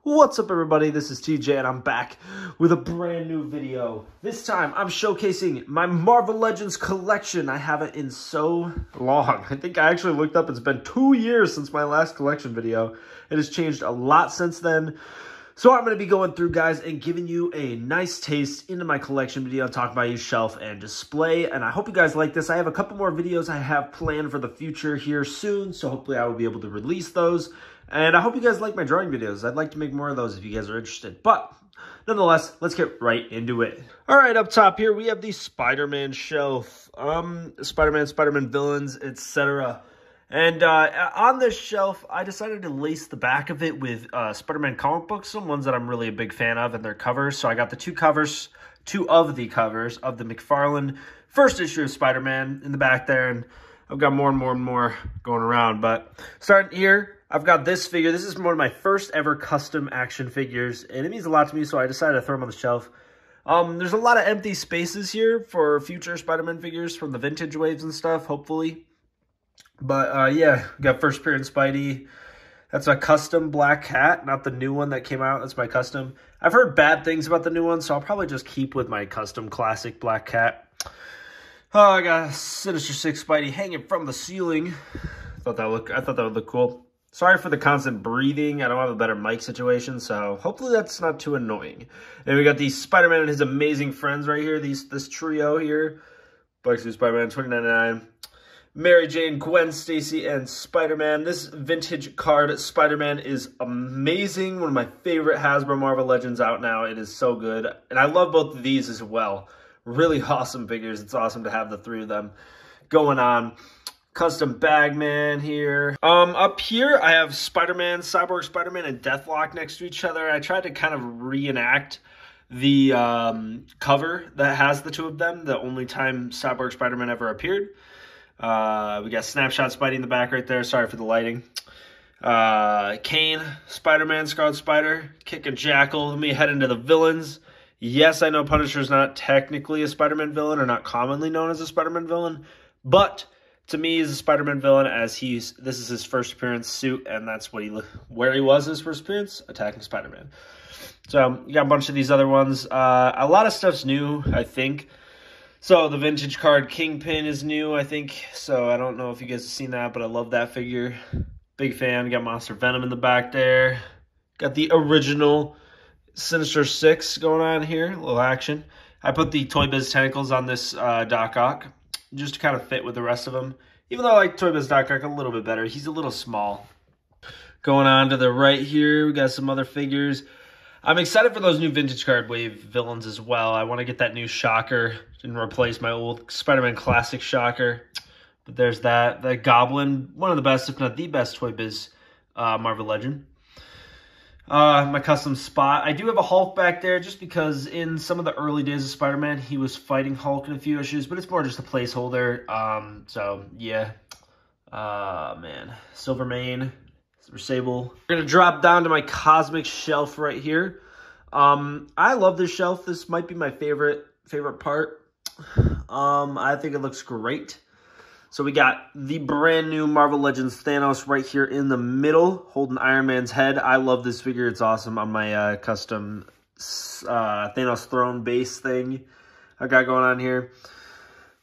What's up, everybody? This is TJ and I'm back with a brand new video. This time I'm showcasing my Marvel Legends collection. I haven't in so long. I think I actually looked up, it's been 2 years since my last collection video. It has changed a lot since then. So I'm going to be going through, guys, and giving you a nice taste into my collection video, talking about each shelf and display. And I hope you guys like this. I have a couple more videos I have planned for the future here soon, so hopefully I will be able to release those. And I hope you guys like my drawing videos. I'd like to make more of those if you guys are interested. But nonetheless, let's get right into it. All right, up top here, we have the SpiderMan shelf. Spider-Man villains, etc. And on this shelf, I decided to lace the back of it with Spider-Man comic books, some ones that I'm really a big fan of, and their covers. So I got two of the covers of the McFarlane first issue of Spider-Man in the back there, and I've got more and more going around. But starting here, I've got this figure. This is one of my first ever custom action figures, and it means a lot to me, so I decided to throw them on the shelf. There's a lot of empty spaces here for future Spider-Man figures from the vintage waves and stuff, hopefully. But, yeah, we got first appearance Spidey. That's a custom black hat, not the new one that came out. That's my custom. I've heard bad things about the new one, so I'll probably just keep with my custom classic black cat. Oh, I got a Sinister Six Spidey hanging from the ceiling. I thought that would look cool. Sorry for the constant breathing. I don't have a better mic situation, so hopefully that's not too annoying. And we got the Spider-Man and his amazing friends right here. This trio here. Bugsy Spider-Man, $29.99. Mary Jane, Gwen Stacy, and Spider-Man. This vintage card Spider-Man is amazing. One of my favorite Hasbro Marvel Legends out now. It is so good. And I love both of these as well. Really awesome figures. It's awesome to have the three of them going on. Custom Bagman here. Up here, I have Spider-Man, Cyborg Spider-Man, and Deathlock next to each other. I tried to kind of reenact the cover that has the two of them, the only time Cyborg Spider-Man ever appeared. We got Snapshot Spidey in the back right there. Sorry for the lighting. Kane, Spider-Man, Scarlet Spider, kicking Jackal. Let me head into the villains. Yes, I know Punisher's not technically a Spider-Man villain, or not commonly known as a Spider-Man villain, but to me, he's a Spider-Man villain as this is his first appearance suit, and that's where he was in his first appearance, attacking Spider-Man. So you got a bunch of these other ones. A lot of stuff's new, I think. So the vintage card Kingpin is new, I think. So I don't know if you guys have seen that, but I love that figure. Big fan. Got Monster Venom in the back there. Got the original Sinister Six going on here. A little action. I put the Toy Biz tentacles on this Doc Ock just to kind of fit with the rest of them. Even though I like Toy Biz Doc Ock a little bit better. He's a little small. Going on to the right here, we got some other figures. I'm excited for those new vintage card wave villains as well. I want to get that new Shocker and replace my old Spider-Man classic Shocker. But there's that. The Goblin, one of the best, if not the best Toy Biz Marvel Legend. My custom Spot. I do have a Hulk back there just because in some of the early days of Spider-Man, he was fighting Hulk in a few issues, but it's more just a placeholder. So, yeah. Man. Silvermane. Sable. We're going to drop down to my Cosmic Shelf right here. I love this shelf. This might be my favorite part. I think it looks great. So we got the brand new Marvel Legends Thanos right here in the middle, holding Iron Man's head. I love this figure. It's awesome on my custom Thanos throne base thing I got going on here.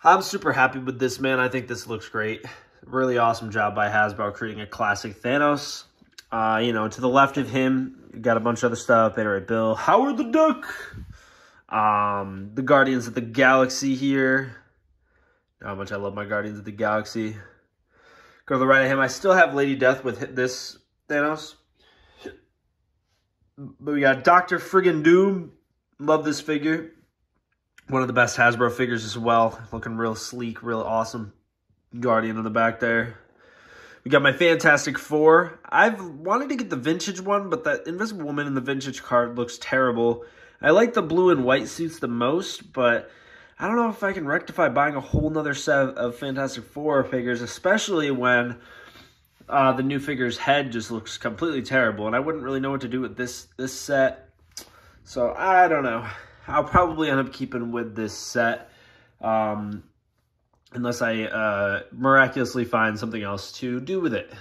I'm super happy with this, man. I think this looks great. Really awesome job by Hasbro creating a classic Thanos. You know, to the left of him, you got a bunch of other stuff. Beta Ray Bill, Howard the Duck, the Guardians of the Galaxy here. How much I love my Guardians of the Galaxy. Go to the right of him. I still have Lady Death with this Thanos. But we got Dr. Friggin' Doom. Love this figure. One of the best Hasbro figures as well. Looking real sleek, real awesome. Guardian in the back there. We got my Fantastic Four. I've wanted to get the vintage one, but that Invisible Woman in the vintage card looks terrible. I like the blue and white suits the most, but I don't know if I can rectify buying a whole nother set of Fantastic Four figures, especially when the new figure's head just looks completely terrible, and I wouldn't really know what to do with this set. So I don't know. I'll probably end up keeping with this set. Unless I miraculously find something else to do with it.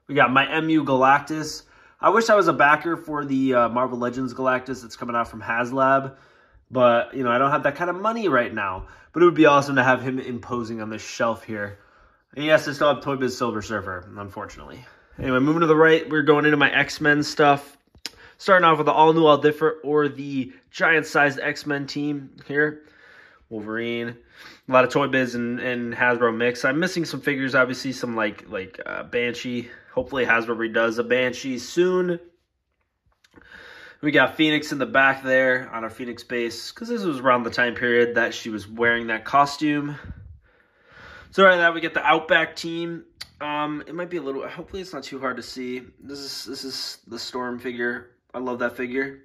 We got my MU Galactus, I wish I was a backer for the Marvel Legends Galactus that's coming out from HasLab. But, you know, I don't have that kind of money right now. But it would be awesome to have him imposing on this shelf here. And yes, I still have Toy Biz Silver Surfer, unfortunately. Anyway, moving to the right, we're going into my X-Men stuff. Starting off with the all-new, all-different, or the giant-sized X-Men team here. Wolverine. A lot of Toy Biz and Hasbro mix. I'm missing some figures, obviously, some like Banshee. Hopefully Hasbro redoes a Banshee soon. We got Phoenix in the back there on our Phoenix base, because this was around the time period that she was wearing that costume. So right now we get the Outback team. It might be a little, hopefully it's not too hard to see. This is the Storm figure. I love that figure.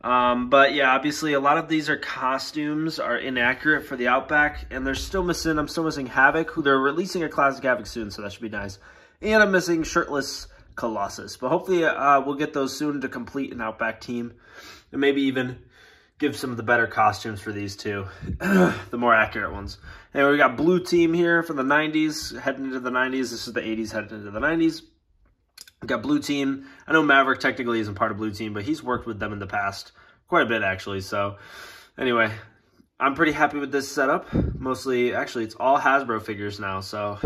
But yeah, obviously a lot of these costumes are inaccurate for the Outback, and they're still missing, I'm still missing Havoc, who they're releasing a Classic Havoc soon, so that should be nice. And I'm missing shirtless Colossus, but hopefully we'll get those soon to complete an Outback team, and maybe even give some of the better costumes for these two, the more accurate ones. Anyway, we got Blue Team here from the 90s, heading into the 90s. This is the 80s heading into the 90s. We got Blue Team. I know Maverick technically isn't part of Blue Team, but he's worked with them in the past quite a bit, actually. So anyway, I'm pretty happy with this setup. Mostly, actually, it's all Hasbro figures now, so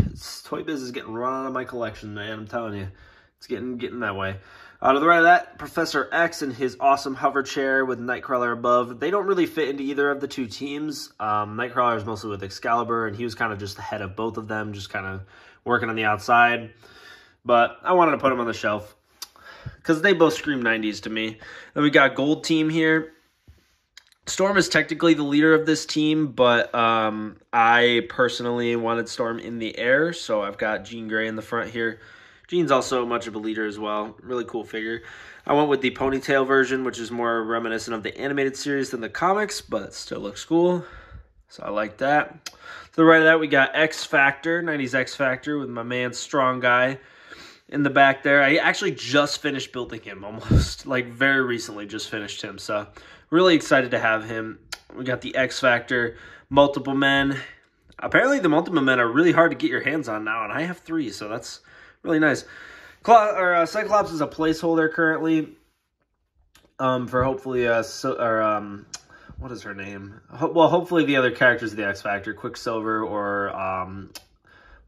Toy Biz is getting run out of my collection, man. I'm telling you, it's getting that way. To the right of that, Professor X and his awesome hover chair with Nightcrawler above. They don't really fit into either of the two teams. Nightcrawler is mostly with Excalibur, and he was kind of just the head of both of them, just kind of working on the outside. But I wanted to put him on the shelf because they both scream 90s to me. Then we got Gold Team here. Storm is technically the leader of this team, but I personally wanted Storm in the air, so I've got Jean Grey in the front here. Jean's also much of a leader as well. Really cool figure. I went with the ponytail version, which is more reminiscent of the animated series than the comics, but it still looks cool. So I like that. To the right of that, we got XFactor, 90s XFactor, with my man Strong Guy in the back there. I actually just finished building him, almost, like very recently just finished him. So really excited to have him. We got the XFactor, Multiple Men. Apparently the Multiple Men are really hard to get your hands on now, and I have 3, so that's really nice. Cyclops is a placeholder currently for hopefully, what is her name? Well, hopefully the other characters of the X-Factor, Quicksilver or,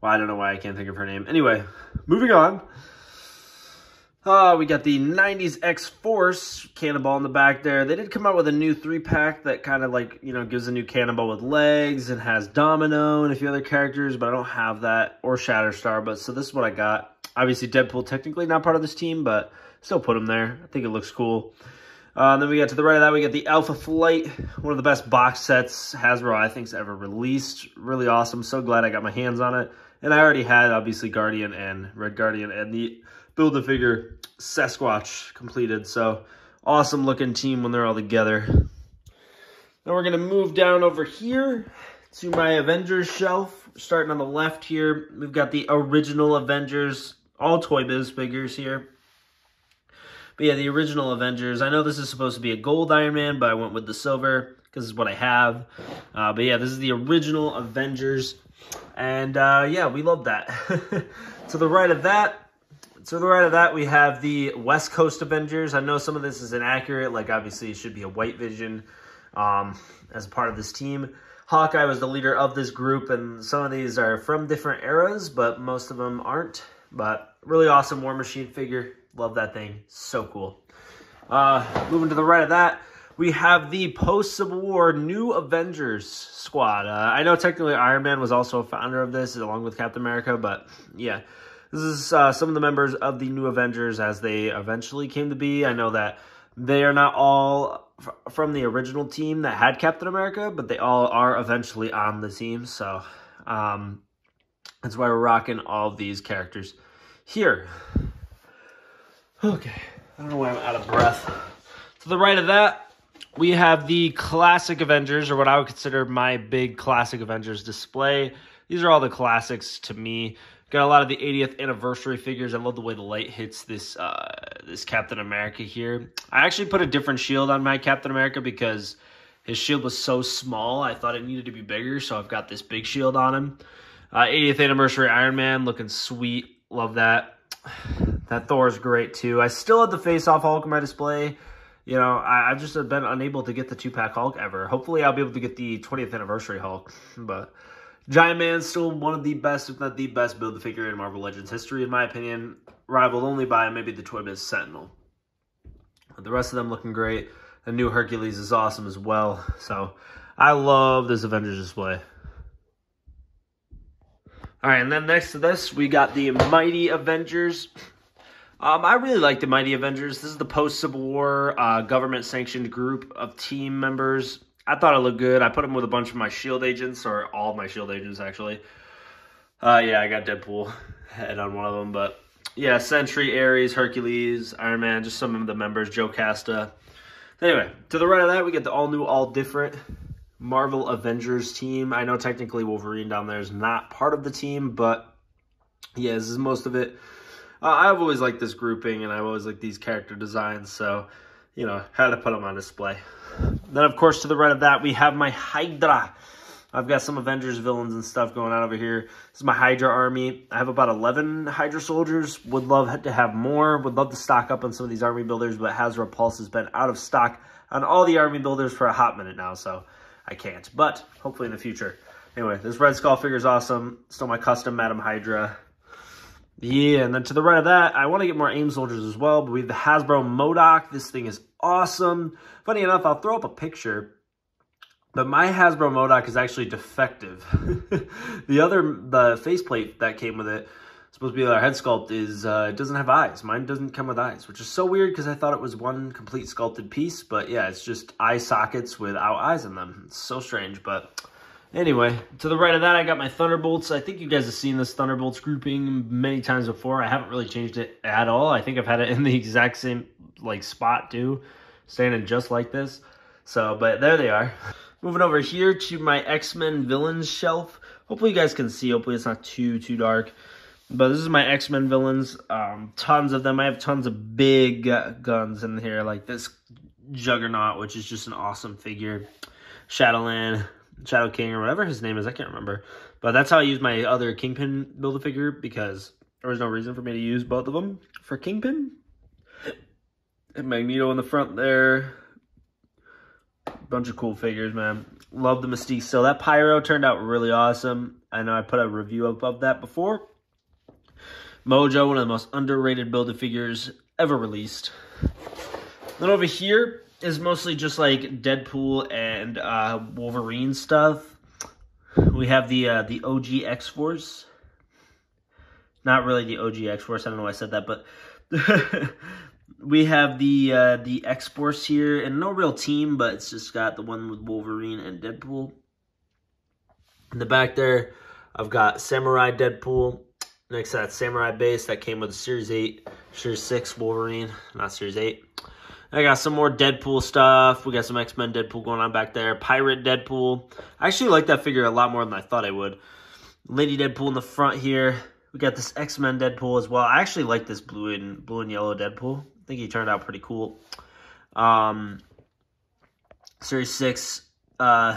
well, I don't know why I can't think of her name. Anyway, moving on. We got the 90s X-Force Cannonball in the back there. They did come out with a new 3-pack that kind of like, you know, gives a new Cannonball with legs and has Domino and a few other characters, but I don't have that, or Shatterstar, but so this is what I got. Obviously, Deadpool technically not part of this team, but still put him there. I think it looks cool. Then we got to the right of that, we got the Alpha Flight, one of the best box sets Hasbro, I think, has ever released. Really awesome. So glad I got my hands on it. And I already had, obviously, Guardian and Red Guardian and the Build-A-Figure Sasquatch completed. So awesome looking team when they're all together. Then we're going to move down over here to my Avengers shelf. Starting on the left here, we've got the original Avengers, all Toy Biz figures here. But yeah, the original Avengers. I know this is supposed to be a gold Iron Man, but I went with the silver because it's what I have. But yeah, this is the original Avengers. And yeah, we love that. To the right of that, we have the West Coast Avengers. I know some of this is inaccurate. Like, obviously, it should be a White Vision as a part of this team. Hawkeye was the leader of this group, and some of these are from different eras, but most of them aren't. But really awesome War Machine figure. Love that thing. So cool. Moving to the right of that, we have the post-Civil War New Avengers Squad. I know technically Iron Man was also a founder of this, along with Captain America, but yeah. This is some of the members of the New Avengers as they eventually came to be. I know that they are not all from the original team that had Captain America, but they all are eventually on the team. So that's why we're rocking all of these characters here. Okay, I don't know why I'm out of breath. To the right of that, we have the Classic Avengers, or what I would consider my big Classic Avengers display. These are all the classics to me. Got a lot of the 80th anniversary figures. I love the way the light hits this this Captain America here. I actually put a different shield on my Captain America because his shield was so small. I thought it needed to be bigger, so I've got this big shield on him. 80th anniversary Iron Man, looking sweet. Love that. That Thor's great too. I still have the face-off Hulk in my display. You know, I've just been unable to get the 2-pack Hulk ever. Hopefully I'll be able to get the 20th anniversary Hulk. But Giant Man's still one of the best, if not the best, Build-A-Figure in Marvel Legends history, in my opinion. Rivaled only by maybe the Toy Biz Sentinel. But the rest of them looking great. The new Hercules is awesome as well. So I love this Avengers display. All right, and then next to this, we got the Mighty Avengers. I really like the Mighty Avengers. This is the post-Civil War government-sanctioned group of team members. I thought it looked good. I put them with a bunch of my S.H.I.E.L.D. agents, or all of my S.H.I.E.L.D. agents, actually. Yeah, I got Deadpool head on one of them. But, yeah, Sentry, Ares, Hercules, Iron Man, just some of the members, Joe Casta. Anyway, to the right of that, we get the all-new, all-different Marvel Avengers team. I know technically Wolverine down there is not part of the team, but, yeah, this is most of it. I've always liked this grouping, and I've always liked these character designs, so, you know, had to put them on display. Then, of course, to the right of that, we have my Hydra. I've got some Avengers villains and stuff going on over here. This is my Hydra army. I have about 11 Hydra soldiers. Would love to have more. Would love to stock up on some of these army builders, but Hasbro Pulse has been out of stock on all the army builders for a hot minute now, so I can't. But hopefully in the future. Anyway, this Red Skull figure is awesome. Still my custom Madam Hydra. Yeah, and then to the right of that, I want to get more AIM soldiers as well, but we have the Hasbro MODOK. This thing is awesome. Funny enough, I'll throw up a picture, but my Hasbro MODOK is actually defective. The faceplate that came with it, supposed to be our head sculpt, is it doesn't have eyes. Mine doesn't come with eyes, which is so weird because I thought it was one complete sculpted piece, but yeah, it's just eye sockets without eyes in them. It's so strange, but anyway, to the right of that, I got my Thunderbolts. I think you guys have seen this Thunderbolts grouping many times before. I haven't really changed it at all. I think I've had it in the exact same like spot too, standing just like this. So, but there they are. Moving over here to my XMen Villains shelf. Hopefully you guys can see. Hopefully it's not too dark. But this is my X-Men villains. Tons of them. I have tons of big guns in here, like this Juggernaut, which is just an awesome figure. Shadowland, Shadow King, or whatever his name is. I can't remember. But that's how I use my other Kingpin Build-A-Figure, because there was no reason for me to use both of them for Kingpin. And Magneto in the front there. Bunch of cool figures, man. Love the Mystique still. That Pyro turned out really awesome. I know I put a review up of that before. Mojo, one of the most underrated Build-A-Figures ever released. Then over here is mostly just like Deadpool and Wolverine stuff. We have the OG X-Force. Not really the OG X-Force. I don't know why I said that, but we have the X-Force here, and no real team, but it's just got the one with Wolverine and Deadpool. In the back there, I've got Samurai Deadpool. Next to that Samurai base that came with the Series 8, Series 6 Wolverine, not Series 8. I got some more Deadpool stuff. We got some X-Men Deadpool going on back there. Pirate Deadpool. I actually like that figure a lot more than I thought I would. Lady Deadpool in the front here. We got this X-Men Deadpool as well. I actually like this blue and yellow Deadpool. I think he turned out pretty cool. Series 6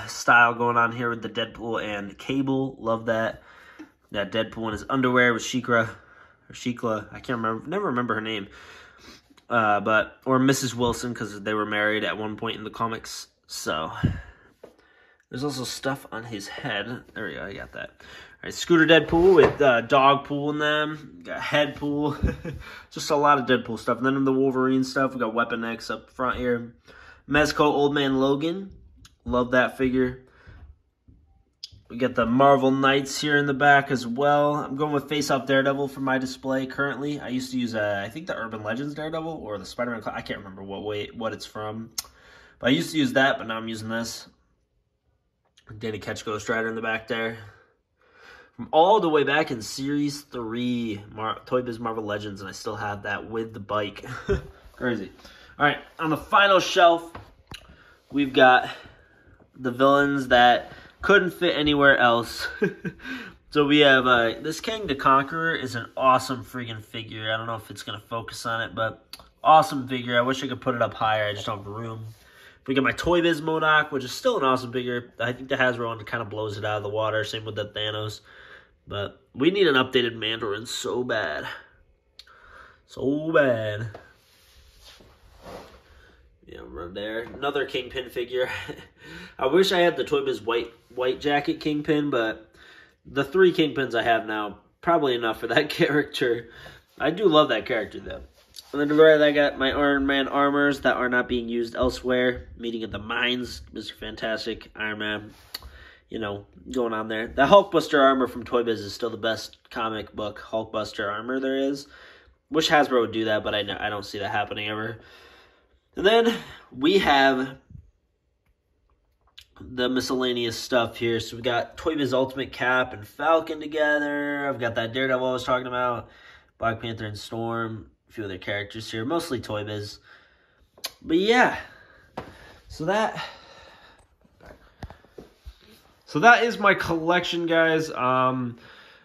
style going on here with the Deadpool and Cable. Love that. That Deadpool in his underwear with Shikra. Or Shikla. I can't remember. Never remember her name. Or Mrs. Wilson, because they were married at one point in the comics. So there's also stuff on his head. There we go. I got that. All right, Scooter Deadpool with Dogpool in them. Got Headpool. Just a lot of Deadpool stuff. And then in the Wolverine stuff, we got Weapon X up front here. Mezco Old Man Logan. Love that figure. We got the Marvel Knights here in the back as well. I'm going with Face Off Daredevil for my display currently. I used to use, I think, the Urban Legends Daredevil or the SpiderMan. I can't remember what it's from. But I used to use that, but now I'm using this. Danny Ketch Ghost Rider in the back there. From all the way back in Series 3, Toy Biz Marvel Legends, and I still have that with the bike. Crazy. All right, on the final shelf, we've got the villains that couldn't fit anywhere else. So we have this Kang the Conqueror is an awesome freaking figure. I don't know if it's going to focus on it, but awesome figure. I wish I could put it up higher. I just don't have room. We got my Toy Biz MODOK, which is still an awesome figure. I think the Hasbro one kind of blows it out of the water. Same with the Thanos. But we need an updated Mandarin so bad. So bad. Yeah, right there. Another Kingpin figure. I wish I had the Toy Biz white jacket Kingpin, but the 3 Kingpins I have now, probably enough for that character. I do love that character, though. And then to the right, I got my Iron Man armors that are not being used elsewhere. Meeting at the Mines, Mr. Fantastic, Iron Man, you know, going on there. The Hulkbuster armor from Toy Biz is still the best comic book Hulkbuster armor there is. Wish Hasbro would do that, but I don't see that happening ever. And then we have the miscellaneous stuff here. So we got Toy Biz Ultimate Cap and Falcon together. I've got that Daredevil I was talking about. Black Panther and Storm. A few other characters here. Mostly Toy Biz. But yeah. So that is my collection, guys.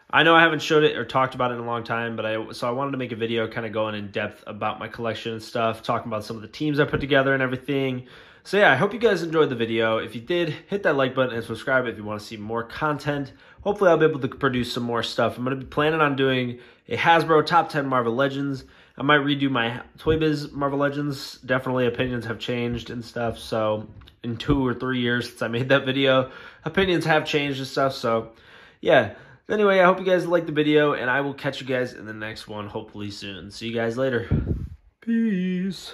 I know I haven't showed it or talked about it in a long time, but so I wanted to make a video kind of going in depth about my collection and stuff, talking about some of the teams I put together and everything. So yeah, I hope you guys enjoyed the video. If you did, hit that like button and subscribe if you want to see more content. Hopefully I'll be able to produce some more stuff. I'm going to be planning on doing a Hasbro Top 10 Marvel Legends. I might redo my Toy Biz Marvel Legends. Definitely opinions have changed and stuff. So in 2 or 3 years since I made that video, opinions have changed and stuff. So yeah. Anyway, I hope you guys liked the video, and I will catch you guys in the next one, hopefully soon. See you guys later. Peace.